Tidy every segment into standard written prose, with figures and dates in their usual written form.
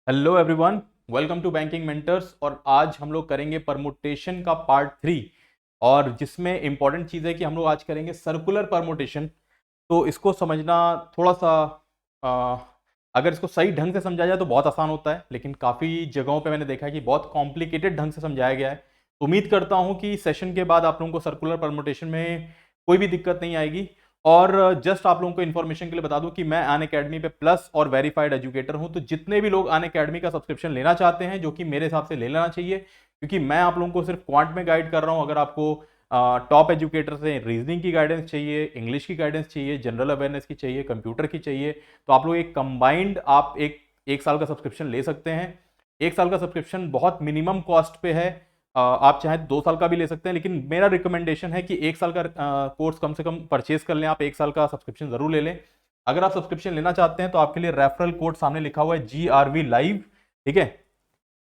Hello everyone, welcome to banking mentors. और आज हम लोग करेंगे परमुटेशन का पार्ट 3। और जिसमें इंपॉर्टेंट चीज़ है कि हम लोग आज करेंगे सर्कुलर परमुटेशन। तो इसको समझना थोड़ा सा आ, अगर इसको सही ढंग से समझा जाए तो बहुत आसान होता है, लेकिन काफ़ी जगहों पे मैंने देखा है कि बहुत कॉम्प्लिकेटेड ढंग से समझाया गया है। उम्मीद करता हूँ कि सेशन के बाद आप लोगों को सर्कुलर परमुटेशन में कोई भी दिक्कत नहीं आएगी। और जस्ट आप लोगों को इन्फॉर्मेशन के लिए बता दूं कि मैं अन अकेडमी पे प्लस और वेरीफाइड एजुकेटर हूं। तो जितने भी लोग अन अकेडमी का सब्सक्रिप्शन लेना चाहते हैं, जो कि मेरे हिसाब से ले लेना चाहिए, क्योंकि मैं आप लोगों को सिर्फ क्वांट में गाइड कर रहा हूं। अगर आपको टॉप एजुकेटर से रीजनिंग की गाइडेंस चाहिए, इंग्लिश की गाइडेंस चाहिए, जनरल अवेयरनेस की चाहिए, कंप्यूटर की चाहिए, तो आप लोग एक कंबाइंड आप एक साल का सब्सक्रिप्शन ले सकते हैं। एक साल का सब्सक्रिप्शन बहुत मिनिमम कॉस्ट पे है। आप चाहे 2 साल का भी ले सकते हैं, लेकिन मेरा रिकमेंडेशन है कि 1 साल का कोर्स कम से कम परचेज कर लें। आप 1 साल का सब्सक्रिप्शन जरूर ले लें। अगर आप सब्सक्रिप्शन लेना चाहते हैं तो आपके लिए रेफरल कोड सामने लिखा हुआ है GRV लाइव, ठीक है।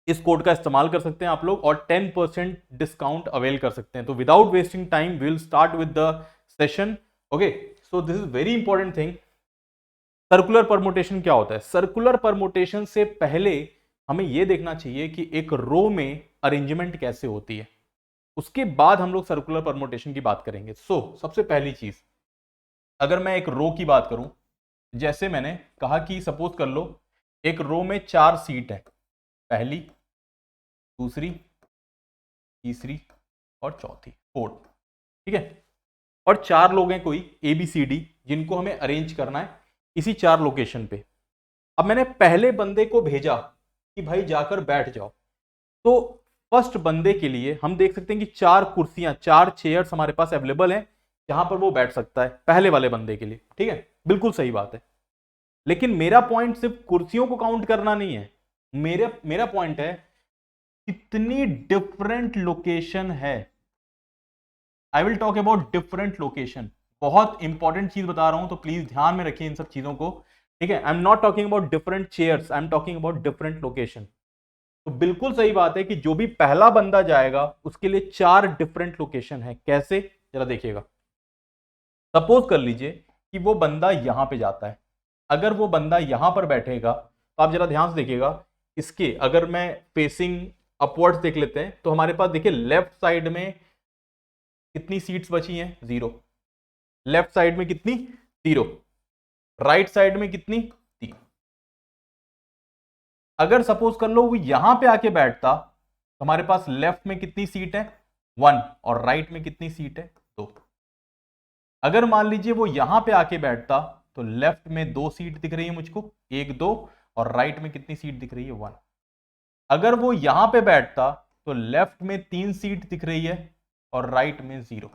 इस कोड का इस्तेमाल कर सकते हैं आप लोग और 10% डिस्काउंट अवेल कर सकते हैं। तो without wasting time will start with the session. Okay, so this is very important thing. Circular permutation क्या होता है? सर्कुलर परमुटेशन से पहले हमें यह देखना चाहिए कि एक रो में अरेंजमेंट कैसे होती है। उसके बाद हम लोग सर्कुलर परमुटेशन की बात करेंगे। सबसे पहली चीज, अगर मैं एक रो की बात करूं, जैसे मैंने कहा कि सपोज कर लो एक रो में 4 सीट है, पहली, दूसरी, तीसरी और चौथी, फोर्थ, ठीक है। और 4 लोग हैं, कोई ABCD, जिनको हमें अरेंज करना है इसी 4 लोकेशन पे। अब मैंने पहले बंदे को भेजा कि भाई जाकर बैठ जाओ। तो फर्स्ट बंदे के लिए हम देख सकते हैं कि 4 कुर्सियां, 4 चेयर्स हमारे पास अवेलेबल हैं जहां पर वो बैठ सकता है पहले वाले बंदे के लिए, ठीक है। बिल्कुल सही बात है। लेकिन मेरा पॉइंट सिर्फ कुर्सियों को काउंट करना नहीं है। मेरा मेरा पॉइंट है कितनी डिफरेंट लोकेशन है। I will talk about different location. बहुत इंपॉर्टेंट चीज बता रहा हूं, तो प्लीज ध्यान में रखिए इन सब चीजों को, ठीक है। I am not talking about different chairs, I am talking about different location. तो बिल्कुल सही बात है कि जो भी पहला बंदा जाएगा उसके लिए 4 डिफरेंट लोकेशन है। कैसे, जरा देखिएगा। सपोज कर लीजिए कि वो बंदा यहां पे जाता है। अगर वो बंदा यहां पर बैठेगा तो आप जरा ध्यान से देखिएगा। इसके अगर मैं फेसिंग अपवर्ड्स देख लेते हैं तो हमारे पास देखिए लेफ्ट साइड में कितनी सीट्स बची हैं? 0। लेफ्ट साइड में कितनी? 0। राइट साइड में कितनी? 3। अगर सपोज कर लो वो यहां पे आके बैठता तो हमारे पास लेफ्ट में कितनी सीट है? 1। और राइट में कितनी सीट है? 2। अगर मान लीजिए वो यहां पे आके बैठता तो लेफ्ट में 2 सीट दिख रही है मुझको, 1 2, और राइट में कितनी सीट दिख रही है? 1। अगर वो यहां पे बैठता तो लेफ्ट में 3 सीट दिख रही है और राइट में 0।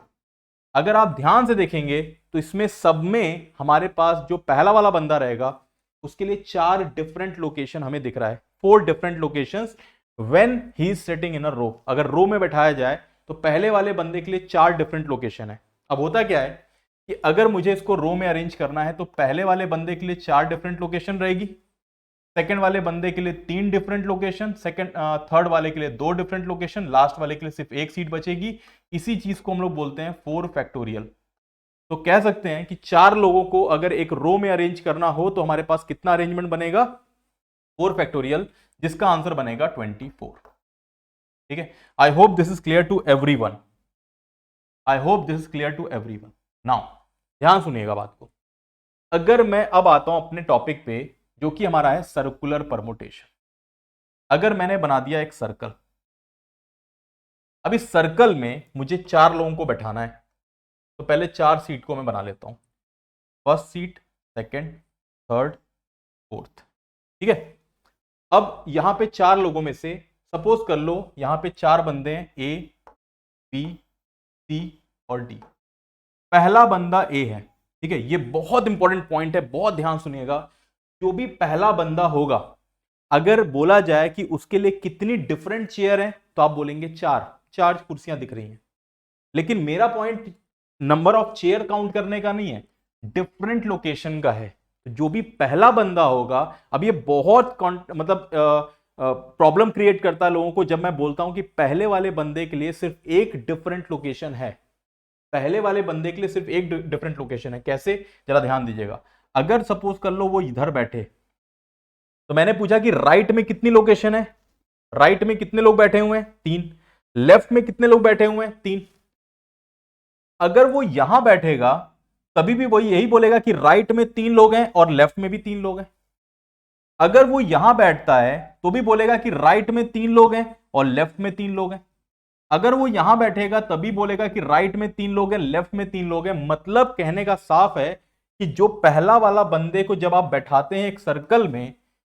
अगर आप ध्यान से देखेंगे तो इसमें सब में हमारे पास जो पहला वाला बंदा रहेगा उसके लिए 4 डिफरेंट लोकेशन हमें दिख रहा है, 4 different locations when he is sitting in a row. अगर रो में बैठाया जाए तो पहले वाले बंदे के लिए 4 डिफरेंट लोकेशन है। अब होता क्या है कि अगर मुझे इसको रो में अरेंज करना है तो पहले वाले बंदे के लिए 4 डिफरेंट लोकेशन रहेगी, सेकंड वाले बंदे के लिए 3 डिफरेंट लोकेशन, सेकंड थर्ड वाले के लिए 2 डिफरेंट लोकेशन, लास्ट वाले के लिए सिर्फ 1 सीट बचेगी। इसी चीज को हम लोग बोलते हैं 4 फैक्टोरियल। तो कह सकते हैं कि 4 लोगों को अगर एक रो में अरेंज करना हो तो हमारे पास कितना अरेंजमेंट बनेगा? 4 फैक्टोरियल, जिसका आंसर बनेगा 24। ठीक है। I hope this is clear to everyone. I hope this is clear to everyone. Now ध्यान सुनिएगा बात को। अगर मैं अब आता हूं अपने टॉपिक पे, जो कि हमारा है सर्कुलर परमुटेशन। अगर मैंने बना दिया एक सर्कल, अब इस सर्कल में मुझे 4 लोगों को बैठाना है, तो पहले 4 सीट को मैं बना लेता हूं। First seat, second, third, fourth, ठीक है। अब यहां पे 4 लोगों में से सपोज कर लो यहां पे 4 बंदे हैं, A B C और D। पहला बंदा A है, ठीक है। ये बहुत इंपॉर्टेंट पॉइंट है, बहुत ध्यान सुनिएगा। जो भी पहला बंदा होगा, अगर बोला जाए कि उसके लिए कितनी डिफरेंट चेयर है तो आप बोलेंगे 4। 4 कुर्सियां दिख रही हैं। लेकिन मेरा point number of chair count करने का नहीं है, डिफरेंट लोकेशन का है। तो जो भी पहला बंदा होगा, अब ये बहुत मतलब प्रॉब्लम क्रिएट करता है लोगों को जब मैं बोलता हूं कि पहले वाले बंदे के लिए सिर्फ एक डिफरेंट लोकेशन है। पहले वाले बंदे के लिए सिर्फ एक डिफरेंट लोकेशन है। कैसे, जरा ध्यान दीजिएगा। अगर सपोज कर लो वो इधर बैठे, तो मैंने पूछा कि राइट में कितनी लोकेशन है, राइट में कितने लोग बैठे हुए हैं 3, लेफ्ट में कितने लोग बैठे हुए हैं 3। अगर वो यहां बैठेगा तभी भी वही यही बोलेगा कि राइट में 3 लोग हैं और लेफ्ट में भी 3 लोग हैं। अगर वो यहां बैठता है तो भी बोलेगा कि राइट में 3 लोग हैं और लेफ्ट में 3 लोग हैं। अगर वो यहां बैठेगा तभी बोलेगा कि राइट में 3 लोग हैं, लेफ्ट में 3 लोग हैं। मतलब कहने का साफ है कि जो पहला वाला बंदे को जब आप बैठाते हैं एक सर्कल में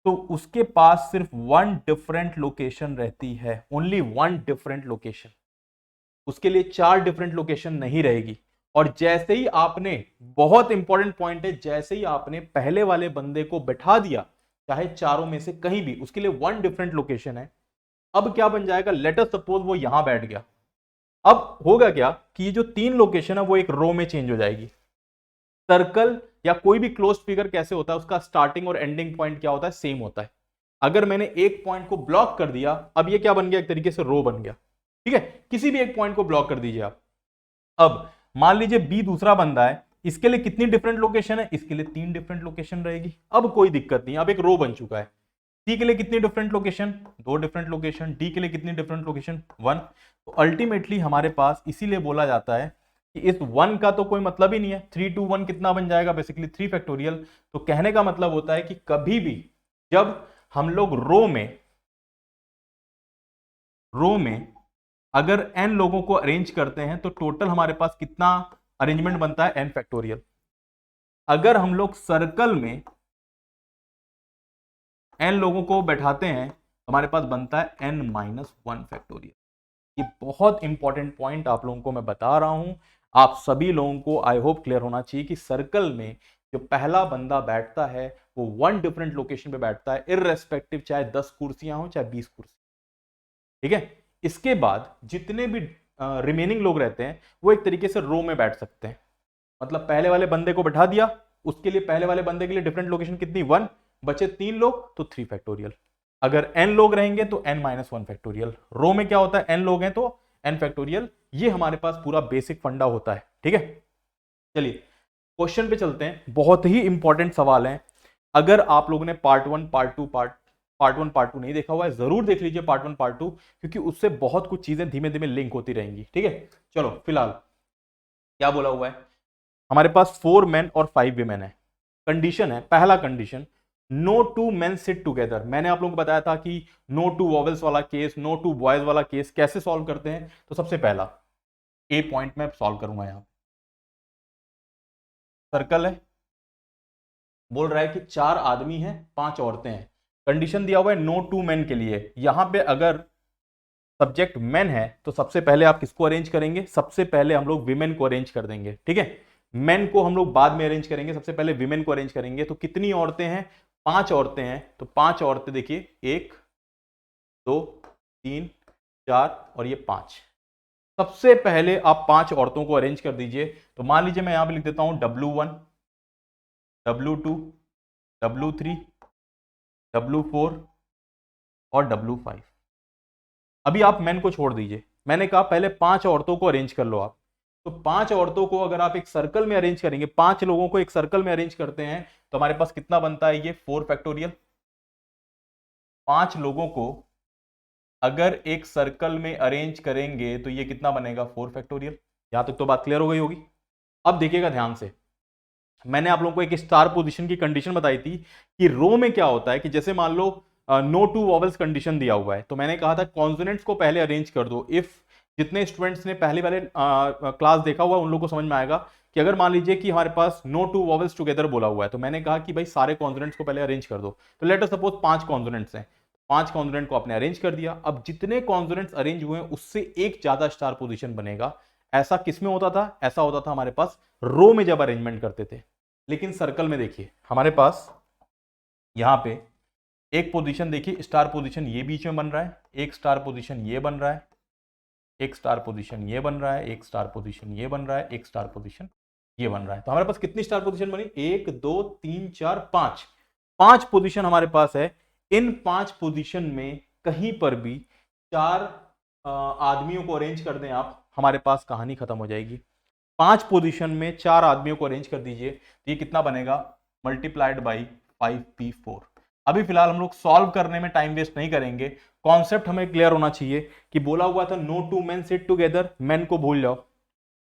तो उसके पास सिर्फ 1 डिफरेंट लोकेशन रहती है, ओनली 1 डिफरेंट लोकेशन। उसके लिए 4 डिफरेंट लोकेशन नहीं रहेगी। और जैसे ही आपने, बहुत इंपॉर्टेंट पॉइंट है, जैसे ही आपने पहले वाले बंदे को बैठा दिया चाहे चारों में से कहीं भी, उसके लिए 1 डिफरेंट लोकेशन है। अब क्या बन जाएगा, लेट अस सपोज वो यहां बैठ गया। अब होगा क्या कि ये जो 3 लोकेशन है वो एक रो में चेंज हो जाएगी। सर्कल या कोई भी क्लोज फिगर कैसे होता है, उसका स्टार्टिंग और एंडिंग पॉइंट क्या होता है, सेम होता है। अगर मैंने एक पॉइंट को ब्लॉक कर दिया, अब ये क्या बन गया, एक तरीके से रो बन गया। ठीक है, किसी भी एक पॉइंट को ब्लॉक कर दीजिए आप। अब मान लीजिए बी दूसरा बंदा है, इसके लिए कितनी डिफरेंट लोकेशन है, इसके लिए 3 डिफरेंट लोकेशन रहेगी। अब कोई दिक्कत नहीं, अब एक रो बन चुका है। सी के लिए कितनी different location, 2 different location. D के लिए कितनी डिफरेंट लोकेशन, 1। तो अल्टीमेटली हमारे पास, इसीलिए बोला जाता है कि इस 1 का तो कोई मतलब ही नहीं है। 3 to 1 कितना बन जाएगा, बेसिकली 3 फैक्टोरियल। तो कहने का मतलब होता है कि कभी भी जब हम लोग रो में अगर n लोगों को अरेंज करते हैं तो टोटल हमारे पास कितना अरेंजमेंट बनता है, n फैक्टोरियल। अगर हम लोग सर्कल में n लोगों को बैठाते हैं हमारे पास बनता है n-1 फैक्टोरियल। ये बहुत इंपॉर्टेंट पॉइंट आप लोगों को मैं बता रहा हूं। आप सभी लोगों को आई होप क्लियर होना चाहिए कि सर्कल में जो पहला बंदा बैठता है वो 1 डिफरेंट लोकेशन पे बैठता है, इररेस्पेक्टिव चाहे 10 कुर्सियां हो चाहे 20 कुर्सी। ठीक है, इसके बाद जितने भी रिमेनिंग लोग रहते हैं वो एक तरीके से रो में बैठ सकते हैं। मतलब पहले वाले बंदे को बैठा दिया, उसके लिए पहले वाले बंदे के लिए डिफरेंट लोकेशन कितनी, 1, बचे 3 लोग तो 3 फैक्टोरियल। अगर n लोग रहेंगे तो n-1 फैक्टोरियल। रो में क्या होता है, n लोग हैं तो n फैक्टोरियल। ये हमारे पास पूरा बेसिक फंडा होता है। ठीक है, चलिए क्वेश्चन पे चलते हैं। बहुत ही इंपॉर्टेंट सवाल है। अगर आप लोगों ने पार्ट 1 पार्ट 2 नहीं देखा हुआ है, जरूर देख लीजिए पार्ट 1 पार्ट 2, क्योंकि उससे बहुत कुछ चीजें धीमे धीमे लिंक होती रहेंगी। ठीक है, चलो फिलहाल क्या बोला हुआ है, हमारे पास 4 मेन और 5 वीमेन है। कंडीशन है, पहला condition, no 2 men sit together. मैंने आप लोगों को बताया था कि नो 2 वॉवेल्स वाला केस, नो 2 बॉयज वाला केस कैसे सॉल्व करते हैं। तो सबसे पहला ए पॉइंट में सॉल्व करूंगा। यहां सर्कल है, बोल रहा है कि 4 आदमी हैं 5 औरतें हैं। कंडीशन दिया हुआ है नो 2 मेन के लिए। यहां पे अगर सब्जेक्ट मेन है तो सबसे पहले आप किसको अरेंज करेंगे, सबसे पहले हम लोग विमेन को अरेंज कर देंगे। ठीक है, मेन को हम लोग बाद में अरेंज करेंगे, सबसे पहले विमेन को अरेंज करेंगे। तो कितनी औरतें हैं, 5 औरतें हैं। तो 5 औरतें देखिए, 1 2 3 4 और ये 5। सबसे पहले आप 5 औरतों को अरेंज कर दीजिए। तो मान लीजिए मैं यहां पे लिख देता हूं W1 W2 W3 W4 और W5। अभी आप मेन को छोड़ दीजिए, मैंने कहा पहले 5 औरतों को अरेंज कर लो आप। तो 5 औरतों को अगर आप एक सर्कल में अरेंज करेंगे, 5 लोगों को एक सर्कल में अरेंज करते हैं तो हमारे पास कितना बनता है, ये 4 फैक्टोरियल। 5 लोगों को अगर एक सर्कल में अरेंज करेंगे तो ये कितना बनेगा, 4 फैक्टोरियल। यहां तक तो बात क्लियर हो गई होगी। अब देखिएगा ध्यान से, मैंने आप लोगों को एक स्टार पोजीशन की कंडीशन बताई थी कि रो में क्या होता है कि जैसे मान लो नो 2 वॉवेल्स कंडीशन दिया हुआ है, तो मैंने कहा था कॉन्सोनेंट्स को पहले अरेंज कर दो। इफ जितने स्टूडेंट्स ने पहले वाले क्लास देखा हुआ है उन लोगों को समझ में आएगा कि अगर मान लीजिए कि हमारे पास नो 2 वॉवेल्स टुगेदर बोला हुआ है, तो मैंने कहा कि भाई सारे कॉन्सोनेंट्स को पहले अरेंज कर दो। तो लेट अस सपोज 5 कॉन्सोनेंट्स हैं, 5 कॉन्सोनेंट को आपने अरेंज कर दिया। अब जितने कॉन्सोनेंट्स अरेंज हुए हैं उससे एक ज्यादा स्टार पोजीशन बनेगा। ऐसा किस में होता था, ऐसा होता था हमारे पास रो में जब अरेंजमेंट करते थे। लेकिन सर्कल में देखिए हमारे पास यहां पे एक पोजीशन देखिए, स्टार पोजीशन ये बीच में बन रहा है, एक स्टार पोजीशन ये बन रहा है, एक स्टार पोजीशन ये बन रहा है, एक स्टार पोजीशन ये बन रहा है, एक स्टार पोजीशन ये बन रहा है। तो हमारे पास कितनी स्टार पोजीशन बनी, 1 2 3 4 5। 5 पोजीशन हमारे पास है। इन 5 पोजीशन में कहीं पर भी 4 आदमियों को अरेंज कर दें आप, हमारे पास कहानी खत्म हो जाएगी। 5 पोजीशन में 4 आदमियों को अरेंज कर दीजिए तो ये कितना बनेगा, मल्टीप्लाइड बाई 5p4। अभी फिलहाल हम लोग सॉल्व करने में टाइम वेस्ट नहीं करेंगे, कॉन्सेप्ट हमें क्लियर होना चाहिए कि बोला हुआ था no two men sit together, men को भूल जाओ।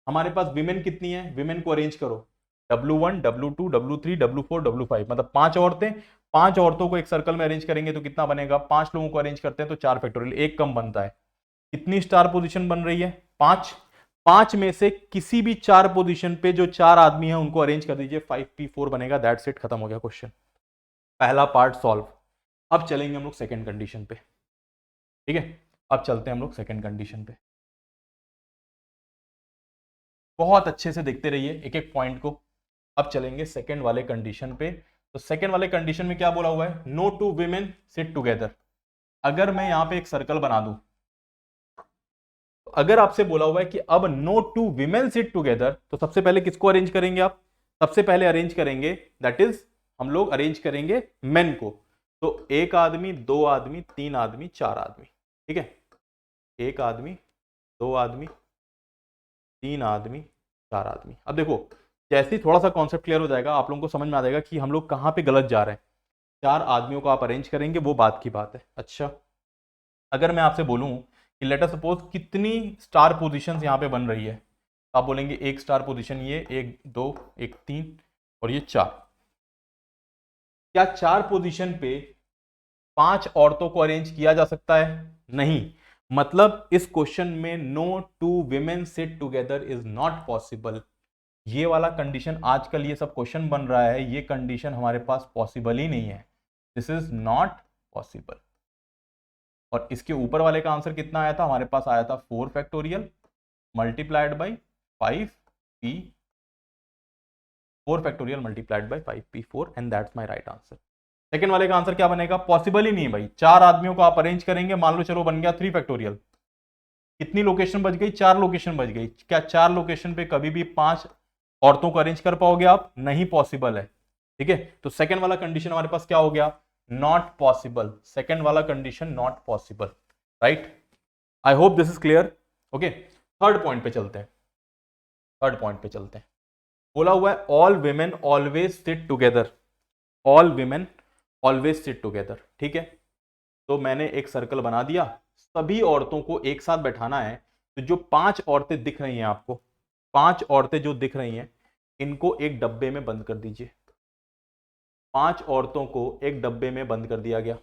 हमारे पास विमेन कितनी है, विमेन को अरेंज करो, W1 W2 W3 W4 W5, मतलब 5 औरतें, 5 औरतों को एक सर्कल में अरेंज करेंगे तो कितना बनेगा, 5 लोगों को अरेंज करते हैं तो 4 फैक्टोरियल, एक कम बनता है। कितनी स्टार पोजीशन बन रही है, 5। 5 में से किसी भी 4 पोजीशन पे जो 4 आदमी हैं उनको अरेंज कर दीजिए, 5p4 बनेगा, दैट्स इट, खत्म हो गया क्वेश्चन, पहला पार्ट सॉल्व। अब चलेंगे हम लोग सेकंड कंडीशन पे, ठीक है, अब चलते हैं हम लोग सेकंड कंडीशन पे। बहुत अच्छे से देखते रहिए एक एक पॉइंट को। अब चलेंगे सेकंड वाले कंडीशन पे। तो सेकंड वाले कंडीशन में क्या बोला हुआ है, no two women sit together. अगर मैं यहां पे एक सर्कल बना दूं, तो अगर आपसे बोला हुआ है कि अब no two women sit together, तो सबसे पहले किसको अरेंज करेंगे आप, सबसे पहले अरेंज करेंगे, दैट इज हम लोग अरेंज करेंगे मेन को। तो एक आदमी, दो आदमी, तीन आदमी, चार आदमी, ठीक है, एक आदमी, दो आदमी, तीन आदमी, चार आदमी। अब देखो, जैसे ही थोड़ा सा कॉन्सेप्ट क्लियर हो जाएगा आप लोगों को समझ में आ जाएगा कि हम लोग कहां पे गलत जा रहे हैं। चार आदमियों को आप अरेंज करेंगे वो बात की बात है। अच्छा, अगर मैं आपसे बोलूं कि लेट अस सपोज कितनी स्टार पोजीशंस यहां पे बन रही है, आप बोलेंगे एक स्टार पोजीशन ये, एक दो, एक तीन और ये चार। क्या चार पोजीशन पे 5 औरतों को अरेंज किया जा सकता है, नहीं, मतलब इस क्वेश्चन में no two women sit together is not possible. ये वाला कंडीशन आजकल ये सब क्वेश्चन बन रहा है, ये कंडीशन हमारे पास पॉसिबल ही नहीं है, दिस इज नॉट पॉसिबल। और इसके ऊपर वाले का आंसर कितना आया था, हमारे पास आया था 4 factorial multiplied by 5p, 4 factorial multiplied by 5p4 and that's my right answer. Second वाले का आंसर क्या बनेगा, पॉसिबल ही नहीं है भाई। चार आदमियों को आप अरेंज करेंगे, मान लो चलो बन गया 3 फैक्टोरियल, कितनी लोकेशन बच गई, 4 लोकेशन बच गई। क्या 4 लोकेशन पे कभी भी 5 औरतों को अरेंज कर पाओगे आप, नहीं पॉसिबल है, ठीक है। तो सेकंड वाला कंडीशन हमारे पास क्या हो गया, नॉट पॉसिबल, सेकंड वाला condition not possible, right. I hope this is clear, okay. Third point पे चलते हैं, थर्ड पॉइंट पे चलते हैं। बोला हुआ है all women always sit together, all women always sit together, ठीक है। तो मैंने एक सर्कल बना दिया, सभी औरतों को एक साथ बैठाना है। तो जो 5 औरतें दिख रही हैं आपको, 5 औरतें जो दिख रही हैं, इनको एक डब्बे में बंद कर दीजिए। 5 औरतों को एक डब्बे में बंद कर दिया गया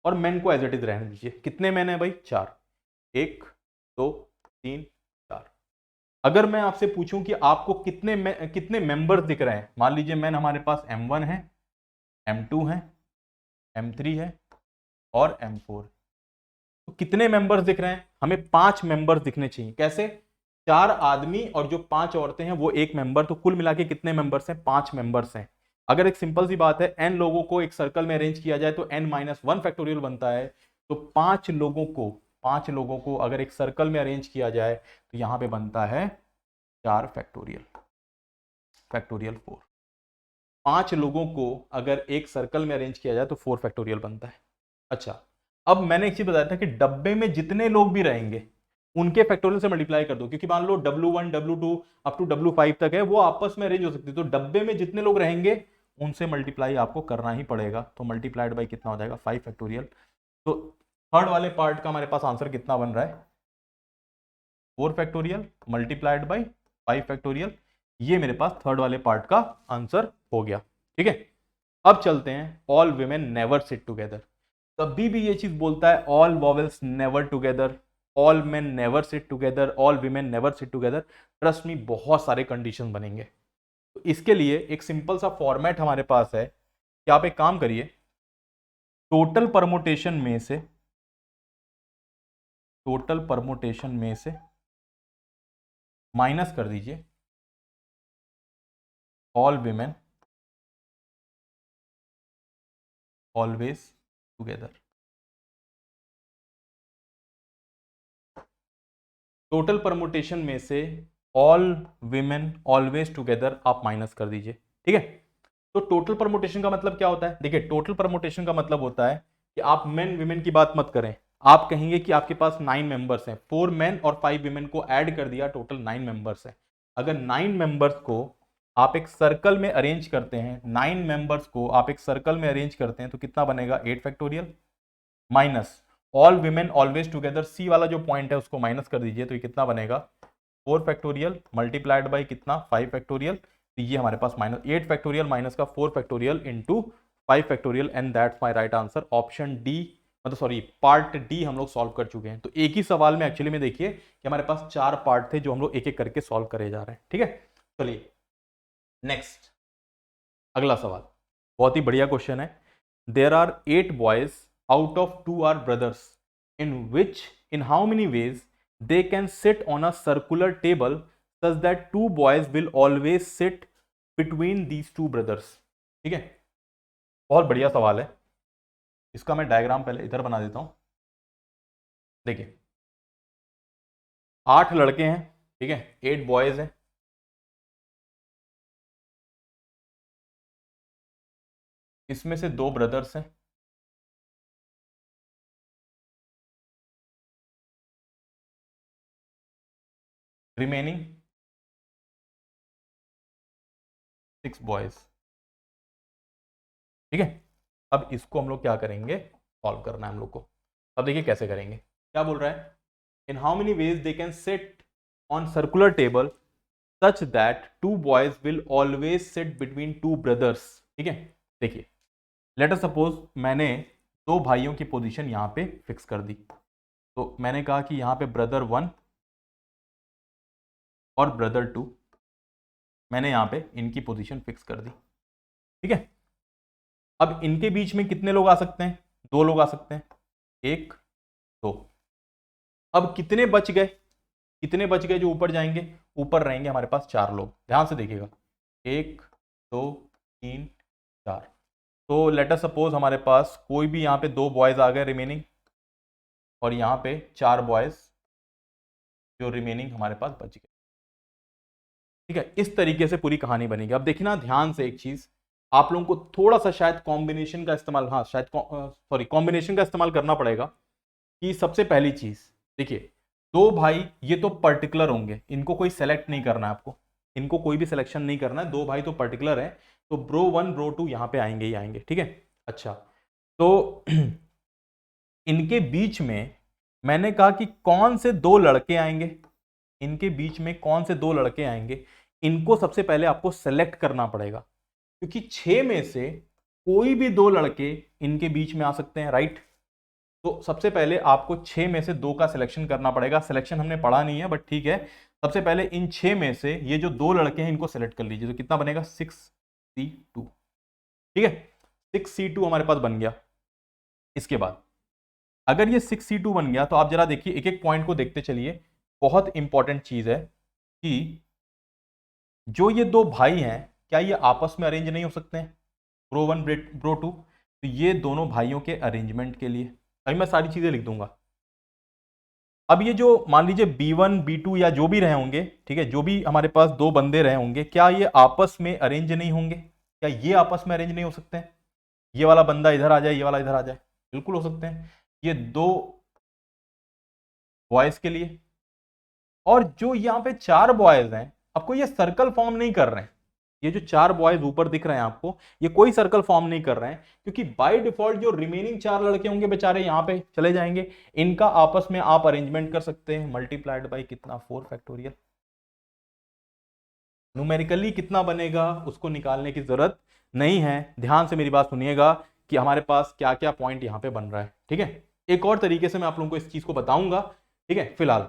और मेन को एज इट इज रहने दीजिए। कितने मेन है भाई, 4, 1 2 3 4। अगर मैं आपसे पूछूं कि आपको कितने मेंबर्स दिख रहे हैं, मान लीजिए मेन हमारे पास M1 है, M2 है, M3 है और M4, तो कितने मेंबर्स दिख रहे हैं, हमें 5 मेंबर्स दिखने चाहिए। कैसे, 4 आदमी और जो 5 औरतें हैं वो एक मेंबर, तो कुल मिला के कितने मेंबर्स हैं, 5 मेंबर्स हैं। अगर एक सिंपल सी बात है, n लोगों को एक सर्कल में अरेंज किया जाए तो n-1 फैक्टोरियल बनता है। तो 5 लोगों को, 5 लोगों को अगर एक सर्कल में अरेंज किया जाए तो यहां पे बनता है 4 फैक्टोरियल, फैक्टोरियल 4। 5 लोगों को अगर एक सर्कल में अरेंज किया जाए तो 4 फैक्टोरियल बनता है। अच्छा, अब मैंने एक चीज बताया था कि डब्बे में जितने लोग भी रहेंगे उनके फैक्टोरियल से मल्टीप्लाई कर दो, क्योंकि मान लो W1 W2 up to W5 तक है, वो आपस में अरेंज हो सकती है। तो डब्बे में जितने लोग रहेंगे उनसे मल्टीप्लाई आपको करना ही पड़ेगा। तो मल्टीप्लाइड बाई कितना हो जाएगा, 5 फैक्टोरियल। तो थर्ड वाले पार्ट का हमारे पास आंसर कितना बन रहा है, 4 फैक्टोरियल मल्टीप्लाइड बाई 5 फैक्टोरियल। ये मेरे पास थर्ड वाले पार्ट का आंसर हो गया, ठीक है। अब चलते हैं, all women never sit together. कभी भी ये चीज बोलता है all vowels never together, all main never sit together, all women never sit together, trust me बहुत सारे कंडीशन बनेंगे। तो इसके लिए एक सिंपल सा फॉर्मेट हमारे पास है कि आप एक काम करिए, टोटल परमुटेशन में से, टोटल परमुटेशन में से माइनस कर दीजिए all women always together. Total permutation में से ऑल विमेन ऑलवेज टुगेदर आप माइनस कर दीजिए, ठीक है। तो टोटल परमुटेशन का मतलब क्या होता है, देखिए टोटल परमुटेशन का मतलब होता है कि आप मेन विमेन की बात मत करें, आप कहेंगे कि आपके पास 9 मेंबर्स हैं, 4 मेन और 5 विमेन को ऐड कर दिया, टोटल 9 मेंबर्स हैं। अगर 9 मेंबर्स को आप एक सर्कल में अरेंज करते हैं, 9 मेंबर्स को आप एक सर्कल में अरेंज करते हैं तो कितना बनेगा 8 factorial minus all women always together, C वाला जो पॉइंट है उसको माइनस कर दीजिए तो ये कितना बनेगा 4 फैक्टोरियल मल्टीप्लाइड बाई कितना 5 फैक्टोरियल, तो ये हमारे पास माइनस 8 फैक्टोरियल माइनस का 4 factorial into 5 factorial and that's my right answer option D, मतलब सॉरी पार्ट डी हम लोग सॉल्व कर चुके हैं। तो एक ही सवाल में एक्चुअली में देखिए कि हमारे पास 4 पार्ट थे जो हम लोग एक एक करके सॉल्व करे जा रहे हैं। ठीक है, चलिए नेक्स्ट अगला सवाल, बहुत ही बढ़िया क्वेश्चन है। There are 8 boys out of 2 are brothers, in how many ways they can sit on a circular table such that 2 boys will always sit between these 2 brothers। ठीक है, बहुत बढ़िया सवाल है। इसका मैं डायग्राम पहले इधर बना देता हूं। देखिए 8 लड़के हैं, ठीक है, 8 बॉयज हैं, इसमें से 2 ब्रदर्स हैं, रिमेनिंग 6 बॉयज। ठीक है, अब इसको हम लोग क्या करेंगे, सॉल्व करना है हम लोग को। अब देखिए कैसे करेंगे, क्या बोल रहा है, in how many ways they can sit on circular table such that 2 boys will always sit between 2 brothers. ठीक है, देखिए लेट अस सपोज मैंने 2 भाइयों की पोजीशन यहां पे फिक्स कर दी, तो मैंने कहा कि यहां पे ब्रदर 1 और ब्रदर 2, मैंने यहां पे इनकी पोजीशन फिक्स कर दी। ठीक है, अब इनके बीच में कितने लोग आ सकते हैं, 2 लोग आ सकते हैं, 1 2। अब कितने बच गए, कितने बच गए जो ऊपर जाएंगे, ऊपर रहेंगे हमारे पास 4 लोग। ध्यान से देखिएगा 1 2 3 4। तो लेट अस सपोज हमारे पास कोई भी यहाँ पे 2 बॉयज आ गए रिमेनिंग, और यहाँ पे 4 बॉयज जो रिमेनिंग हमारे पास बच गए। ठीक है, इस तरीके से पूरी कहानी बनेगी। अब देखना ध्यान से एक चीज, आप लोगों को थोड़ा सा शायद कॉम्बिनेशन का इस्तेमाल, हाँ शायद सॉरी कॉम्बिनेशन का इस्तेमाल करना पड़ेगा। कि सबसे पहली चीज देखिए 2 भाई ये तो पर्टिकुलर होंगे, इनको कोई सेलेक्ट नहीं करना है आपको, इनको कोई भी सिलेक्शन नहीं करना है, 2 भाई तो पर्टिकुलर है, तो ब्रो 1 ब्रो 2 यहां पे आएंगे ही आएंगे। ठीक है, अच्छा तो इनके बीच में मैंने कहा कि कौन से 2 लड़के आएंगे, इनके बीच में कौन से 2 लड़के आएंगे, इनको सबसे पहले आपको सेलेक्ट करना पड़ेगा, क्योंकि 6 में से कोई भी 2 लड़के इनके बीच में आ सकते हैं, राइट। तो सबसे पहले आपको 6 में से 2 का सिलेक्शन करना पड़ेगा। सिलेक्शन हमने पढ़ा नहीं है बट ठीक है, सबसे पहले इन 6 में से ये जो 2 लड़के हैं इनको सेलेक्ट कर लीजिए, तो कितना बनेगा 6C2। ठीक है, 6C2 हमारे पास बन गया। इसके बाद अगर ये 6C2 बन गया तो आप जरा देखिए, एक एक पॉइंट को देखते चलिए। बहुत इंपॉर्टेंट चीज है कि जो ये 2 भाई हैं क्या ये आपस में अरेंज नहीं हो सकते हैं, ब्रो 1 ब्रो 2, तो ये दोनों भाइयों के अरेंजमेंट के लिए अभी मैं सारी चीजें लिख दूंगा। अब ये जो मान लीजिए B1 B2 या जो भी रहे होंगे, ठीक है, जो भी हमारे पास 2 बंदे रहे होंगे, क्या ये आपस में अरेंज नहीं होंगे, क्या ये आपस में अरेंज नहीं हो सकते हैं, ये वाला बंदा इधर आ जाए, ये वाला इधर आ जाए, बिल्कुल हो सकते हैं। ये 2 बॉयज के लिए, और जो यहाँ पे 4 बॉयज हैं आपको ये सर्कल फॉर्म नहीं कर रहे हैं, ये जो 4 बॉयज ऊपर दिख रहे हैं आपको ये कोई सर्कल फॉर्म नहीं कर रहे हैं, क्योंकि बाय डिफॉल्ट जो रिमेनिंग 4 लड़के होंगे बेचारे यहाँ पे चले जाएंगे, इनका आपस में आप अरेंजमेंट कर सकते हैं, मल्टीप्लाइड बाई कितना 4 फैक्टोरियल। न्यूमेरिकली कितना बनेगा उसको निकालने की जरूरत नहीं है, ध्यान से मेरी बात सुनिएगा कि हमारे पास क्या क्या पॉइंट यहाँ पे बन रहा है। ठीक है, एक और तरीके से मैं आप लोगों को इस चीज को बताऊंगा। ठीक है, फिलहाल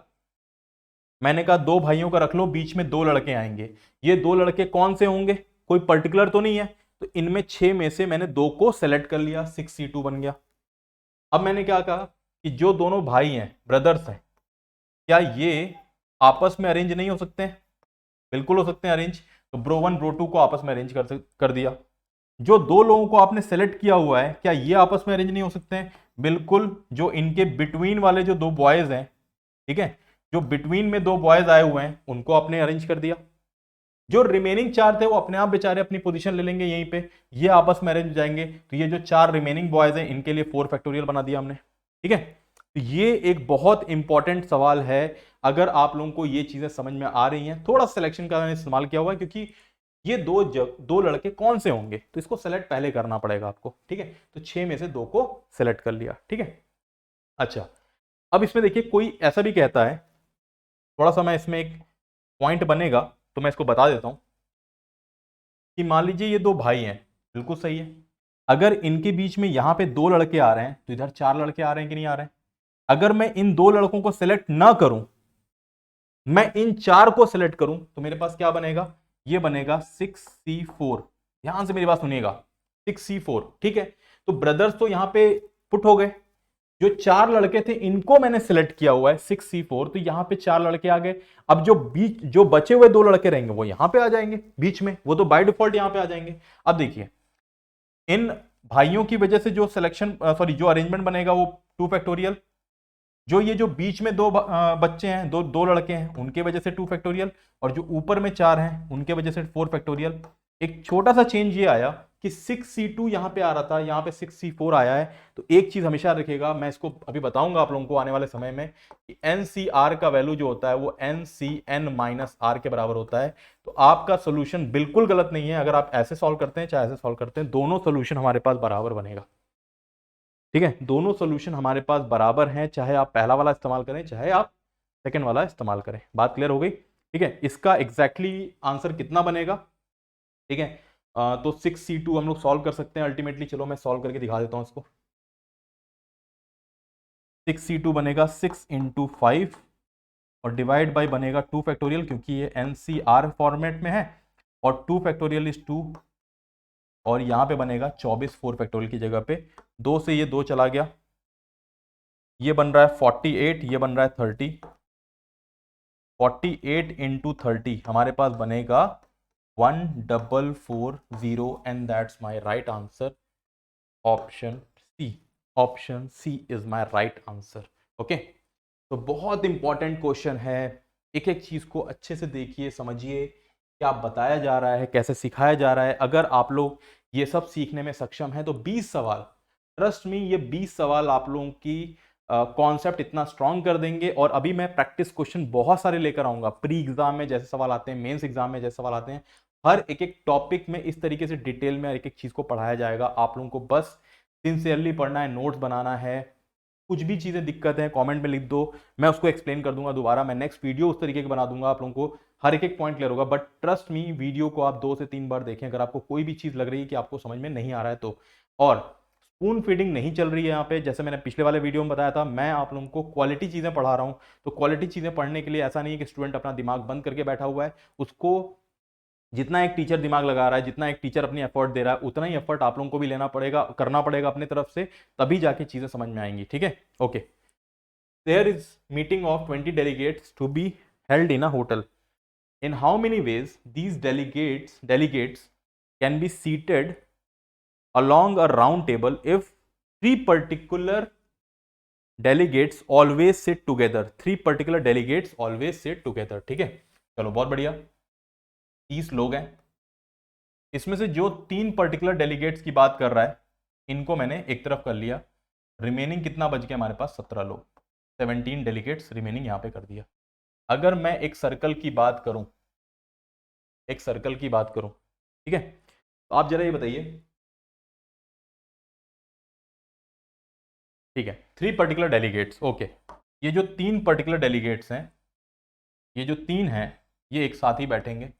मैंने कहा 2 भाइयों का रख लो, बीच में 2 लड़के आएंगे, ये 2 लड़के कौन से होंगे, कोई पर्टिकुलर तो नहीं है, तो इनमें 6 में से मैंने 2 को सेलेक्ट कर लिया, 6C2 बन गया। अब मैंने क्या कहा कि जो दोनों भाई हैं ब्रदर्स हैं क्या ये आपस में अरेंज नहीं हो सकते हैं, बिल्कुल हो सकते हैं अरेंज, तो ब्रो 1 ब्रो 2 को आपस में अरेंज कर दिया। जो 2 लोगों को आपने सेलेक्ट किया हुआ है क्या ये आपस में अरेंज नहीं हो सकते हैं, बिल्कुल। जो इनके बिटवीन वाले जो 2 बॉयज हैं, ठीक है, जो बिटवीन में 2 बॉयज आए हुए हैं उनको आपने अरेंज कर दिया। जो रिमेनिंग 4 थे वो अपने आप बेचारे अपनी पोजीशन ले लेंगे यहीं पे, ये आपस में अरेंज हो जाएंगे, तो ये जो 4 रिमेनिंग बॉयज हैं इनके लिए 4 फैक्टोरियल बना दिया हमने। ठीक है, तो ये एक बहुत इंपॉर्टेंट सवाल है। अगर आप लोगों को ये चीजें समझ में आ रही हैं, थोड़ा सिलेक्शन का मैंने इस्तेमाल किया हुआ है क्योंकि ये दो लड़के कौन से होंगे, तो इसको सेलेक्ट पहले करना पड़ेगा आपको, ठीक है। तो 6 में से 2 को सेलेक्ट कर लिया, ठीक है। अच्छा, अब इसमें देखिए कोई ऐसा भी कहता है, थोड़ा सा मैं इसमें एक पॉइंट बनेगा तो मैं इसको बता देता हूं कि मान लीजिए ये 2 भाई हैं, बिल्कुल सही है। अगर इनके बीच में यहां पे 2 लड़के आ रहे हैं तो इधर 4 लड़के आ रहे हैं कि नहीं आ रहे हैं। अगर मैं इन 2 लड़कों को सिलेक्ट ना करूं, मैं इन 4 को सिलेक्ट करूं, तो मेरे पास क्या बनेगा, ये बनेगा 6C4। ध्यान से मेरी बात सुनिएगा, 6C4, ठीक है। तो ब्रदर्स तो यहां पे पुट हो गए, जो 4 लड़के थे इनको मैंने सिलेक्ट किया हुआ है 6C4, तो यहां पे 4 लड़के आ गए। अब जो बचे हुए 2 लड़के रहेंगे वो यहां पे आ जाएंगे बीच में, वो तो बाय डिफॉल्ट यहां पे आ जाएंगे। अब देखिए इन भाइयों की वजह से जो सिलेक्शन जो अरेंजमेंट बनेगा वो 2 फैक्टोरियल, जो बीच में 2 बच्चे हैं, दो लड़के हैं, उनके वजह से 2 फैक्टोरियल, और जो ऊपर में 4 हैं उनके वजह से 4 फैक्टोरियल। एक छोटा सा चेंज ये आया कि 6C2 यहां पे आ रहा था, यहां पे 6C4 आया है। तो एक चीज हमेशा रखिएगा, मैं इसको अभी बताऊंगा आप लोगों को आने वाले समय में, कि NCR का वैल्यू जो होता है वो NCN-R के बराबर होता है। तो आपका सोल्यूशन बिल्कुल गलत नहीं है, अगर आप ऐसे सॉल्व करते हैं चाहे ऐसे सॉल्व करते हैं, दोनों सोल्यूशन हमारे पास बराबर बनेगा, ठीक है। दोनों सोल्यूशन हमारे पास बराबर हैं, चाहे आप पहला वाला इस्तेमाल करें चाहे आप सेकंड वाला इस्तेमाल करें। बात क्लियर हो गई, ठीक है। इसका एग्जैक्टली आंसर कितना बनेगा, ठीक है। तो 6C2 हम लोग सॉल्व कर सकते हैं अल्टीमेटली। चलो मैं सॉल्व करके दिखा देता हूं इसको। 6C2 बनेगा 6 × 5 और डिवाइड बाय बनेगा 2 फैक्टोरियल, क्योंकि ये NCR फॉर्मेट में है, और 2 फैक्टोरियल इज 2, और यहां पे बनेगा 24 4 फैक्टोरियल की जगह पे। 2 से ये 2 चला गया, ये बन रहा है 48, ये बन रहा है 30। 48 × 30 हमारे पास बनेगा 1440, and that's my right answer, option C. Option C is my right answer, okay. तो बहुत इंपॉर्टेंट क्वेश्चन है, एक एक चीज को अच्छे से देखिए, समझिए क्या बताया जा रहा है, कैसे सिखाया जा रहा है। अगर आप लोग ये सब सीखने में सक्षम हैं तो 20 सवाल, ट्रस्ट मी, ये 20 सवाल आप लोगों की कॉन्सेप्ट इतना स्ट्रांग कर देंगे। और अभी मैं प्रैक्टिस क्वेश्चन बहुत सारे लेकर आऊंगा, प्री एग्जाम में जैसे सवाल आते हैं, मेंस एग्जाम में जैसे सवाल आते हैं, हर एक एक टॉपिक में इस तरीके से डिटेल में एक एक चीज को पढ़ाया जाएगा। आप लोगों को बस सिंसियरली पढ़ना है, नोट्स बनाना है। कुछ भी चीजें दिक्कत है कमेंट में लिख दो, मैं उसको एक्सप्लेन कर दूंगा दोबारा। मैं नेक्स्ट वीडियो उस तरीके की बना दूंगा, आप लोगों को हर एक एक पॉइंट क्लियर होगा। बट ट्रस्ट मी, वीडियो को आप 2 से 3 बार देखें, अगर आपको कोई भी चीज लग रही है कि आपको समझ में नहीं आ रहा है तो। और स्पून फीडिंग नहीं चल रही है यहाँ पे, जैसे मैंने पिछले वाले वीडियो में बताया था, मैं आप लोगों को क्वालिटी चीजें पढ़ा रहा हूँ। तो क्वालिटी चीजें पढ़ने के लिए ऐसा नहीं है कि स्टूडेंट अपना दिमाग बंद करके बैठा हुआ है, उसको जितना एक टीचर दिमाग लगा रहा है, जितना एक टीचर अपनी एफर्ट दे रहा है, उतना ही एफर्ट आप लोगों को भी लेना पड़ेगा, करना पड़ेगा अपनी तरफ से, तभी जाके चीजें समझ में आएंगी, ठीक है। Okay, there is meeting of 20 delegates to be held in a hotel. In how many ways these delegates can be seated along a round table if 3 particular delegates always sit together? 3 particular delegates always sit together, ठीक है। चलो बहुत बढ़िया, 30 लोग हैं, इसमें से जो 3 पर्टिकुलर डेलीगेट्स की बात कर रहा है इनको मैंने एक तरफ कर लिया, रिमेनिंग कितना बच गया हमारे पास, 17 लोग, 17 डेलीगेट्स रिमेनिंग यहां पे कर दिया। अगर मैं एक सर्कल की बात करूं, एक सर्कल की बात करूं, ठीक है, तो आप जरा ये बताइए, ठीक है, 3 पर्टिकुलर डेलीगेट्स, ओके। ये जो 3 पर्टिकुलर डेलीगेट्स हैं, ये जो 3 हैं, ये एक साथ ही बैठेंगे,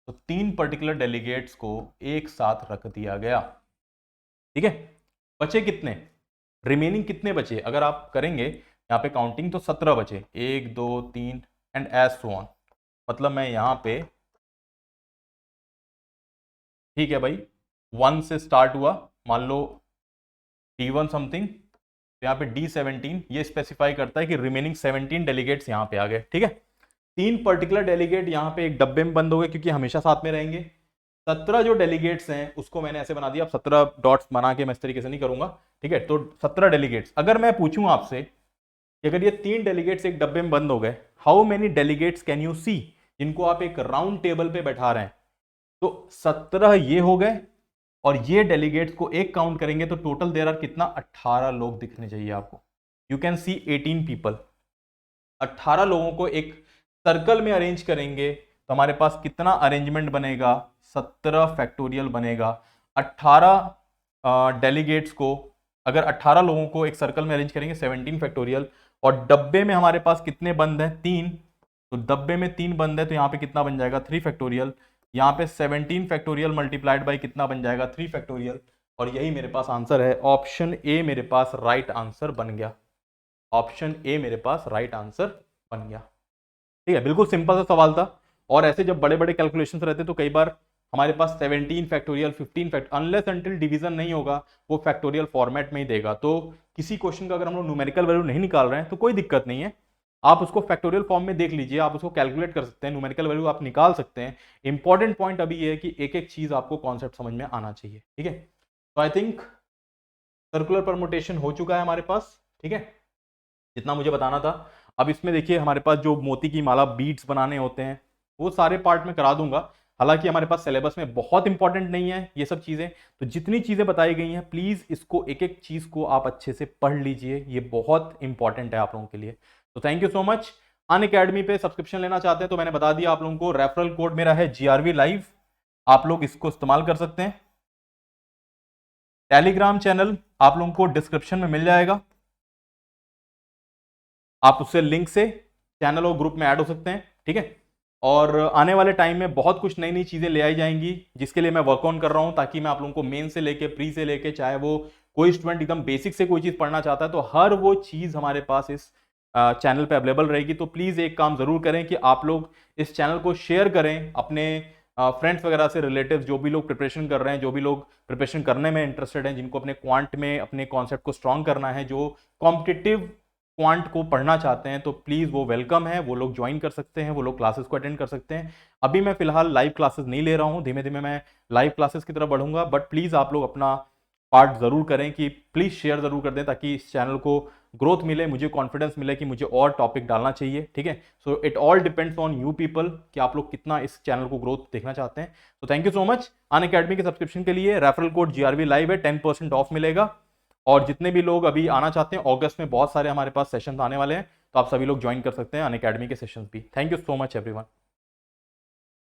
तो 3 पर्टिकुलर डेलीगेट्स को एक साथ रख दिया गया, ठीक है। बचे कितने, रिमेनिंग कितने बचे, अगर आप करेंगे यहाँ पे काउंटिंग तो 17 बचे, 1 2 3 एंड एज सो ऑन। मतलब मैं यहाँ पे, ठीक है भाई, 1 से स्टार्ट हुआ, मान लो D1 समथिंग, तो यहाँ पे D17 ये स्पेसिफाई करता है कि रिमेनिंग 17 डेलीगेट्स यहाँ पे आ गए, ठीक है। 3 पर्टिकुलर डेलीगेट यहाँ पे एक डब्बे में बंद हो गए क्योंकि हमेशा साथ में रहेंगे। 17 जो डेलीगेट्स हैं उसको मैंने ऐसे बना दिया, अब 17 डॉट्स बना के मैं इस तरीके से नहीं करूंगा, ठीक है। तो 17 डेलीगेट्स, अगर मैं पूछूं आपसे कि अगर ये 3 डेलीगेट्स एक डब्बे में बंद हो गए, how many delegates can you see, जिनको आप एक राउंड टेबल पे बैठा रहे हैं, तो 17 ये हो गए, और ये डेलीगेट्स को एक काउंट करेंगे तो टोटल देर आर कितना, 18 लोग दिखने चाहिए आपको। यू कैन सी 18 पीपल, 18 लोगों को एक सर्कल में अरेंज करेंगे तो हमारे पास कितना अरेंजमेंट बनेगा, 17 फैक्टोरियल बनेगा। 18 डेलीगेट्स को, अगर 18 लोगों को एक सर्कल में अरेंज करेंगे 17 फैक्टोरियल, और डब्बे में हमारे पास कितने बंद हैं 3, तो डब्बे में 3 बंद है तो यहाँ पे कितना बन जाएगा 3 फैक्टोरियल। यहाँ पे 17 फैक्टोरियल मल्टीप्लाइड बाई कितना बन जाएगा 3 फैक्टोरियल, और यही मेरे पास आंसर है। ऑप्शन ए मेरे पास राइट आंसर बन गया। ऑप्शन ए मेरे पास राइट आंसर बन गया। ठीक है, बिल्कुल सिंपल सा सवाल था। और ऐसे जब बड़े बड़े कैलकुलेशंस रहते तो कई बार हमारे पास 17 फैक्टोरियल 15 अनलेस अंटिल डिवीजन नहीं होगा वो फैक्टोरियल फॉर्मेट में ही देगा। तो किसी क्वेश्चन का अगर हम लोग न्यूमेरिकल वैल्यू नहीं निकाल रहे हैं तो कोई दिक्कत नहीं है, आप उसको फैक्टोरियल फॉर्म में देख लीजिए, आप उसको कैलकुलेट कर सकते हैं, न्यूमेरिकल वैल्यू आप निकाल सकते हैं। इंपॉर्टेंट पॉइंट अभी ये है कि एक एक चीज आपको कॉन्सेप्ट समझ में आना चाहिए। ठीक है, तो आई थिंक सर्कुलर परमुटेशन हो चुका है हमारे पास। ठीक है, जितना मुझे बताना था। अब इसमें देखिए हमारे पास जो मोती की माला बीड्स बनाने होते हैं वो सारे पार्ट में करा दूंगा। हालांकि हमारे पास सिलेबस में बहुत इंपॉर्टेंट नहीं है ये सब चीजें, तो जितनी चीजें बताई गई हैं प्लीज इसको एक एक चीज को आप अच्छे से पढ़ लीजिए, ये बहुत इंपॉर्टेंट है आप लोगों के लिए। तो thank you so much. Unacademy पे सब्सक्रिप्शन लेना चाहते हैं तो मैंने बता दिया आप लोगों को, रेफरल कोड मेरा है GRV लाइव, आप लोग इसको इस्तेमाल कर सकते हैं। टेलीग्राम चैनल आप लोगों को डिस्क्रिप्शन में मिल जाएगा, आप उससे लिंक से चैनल और ग्रुप में ऐड हो सकते हैं। ठीक है, और आने वाले टाइम में बहुत कुछ नई नई चीजें ले आई जाएंगी जिसके लिए मैं वर्क ऑन कर रहा हूं, ताकि मैं आप लोगों को मेन से लेके प्री से लेके, चाहे वो कोई स्टूडेंट एकदम बेसिक से कोई चीज पढ़ना चाहता है तो हर वो चीज हमारे पास इस चैनल पे अवेलेबल रहेगी। तो प्लीज एक काम जरूर करें कि आप लोग इस चैनल को शेयर करें अपने फ्रेंड्स वगैरह से, रिलेटिव्स, जो भी लोग प्रिपरेशन कर रहे हैं, जो भी लोग प्रिपरेशन करने में इंटरेस्टेड हैं, जिनको अपने क्वांट में अपने कॉन्सेप्ट को स्ट्रॉन्ग करना है, जो कॉम्पिटिटिव क्वांट को पढ़ना चाहते हैं, तो प्लीज वो वेलकम है, वो लोग ज्वाइन कर सकते हैं, वो लोग क्लासेस को अटेंड कर सकते हैं। अभी मैं फिलहाल लाइव क्लासेस नहीं ले रहा हूं, धीमे धीमे मैं लाइव क्लासेस की तरफ बढ़ूंगा, बट प्लीज आप लोग अपना पार्ट जरूर करें कि प्लीज शेयर जरूर कर दें, ताकि इस चैनल को ग्रोथ मिले, मुझे कॉन्फिडेंस मिले कि मुझे और टॉपिक डालना चाहिए। ठीक है, so it all depends on you people कि आप लोग कितना इस चैनल को ग्रोथ देखना चाहते हैं। तो thank you so much. Unacademy के सब्सक्रिप्शन के लिए रेफरल कोड GRV लाइव है, 10% ऑफ मिलेगा। और जितने भी लोग अभी आना चाहते हैं, अगस्त में बहुत सारे हमारे पास सेशंस आने वाले हैं, तो आप सभी लोग ज्वाइन कर सकते हैं अनअकैडमी के सेशंस भी। Thank you so much everyone.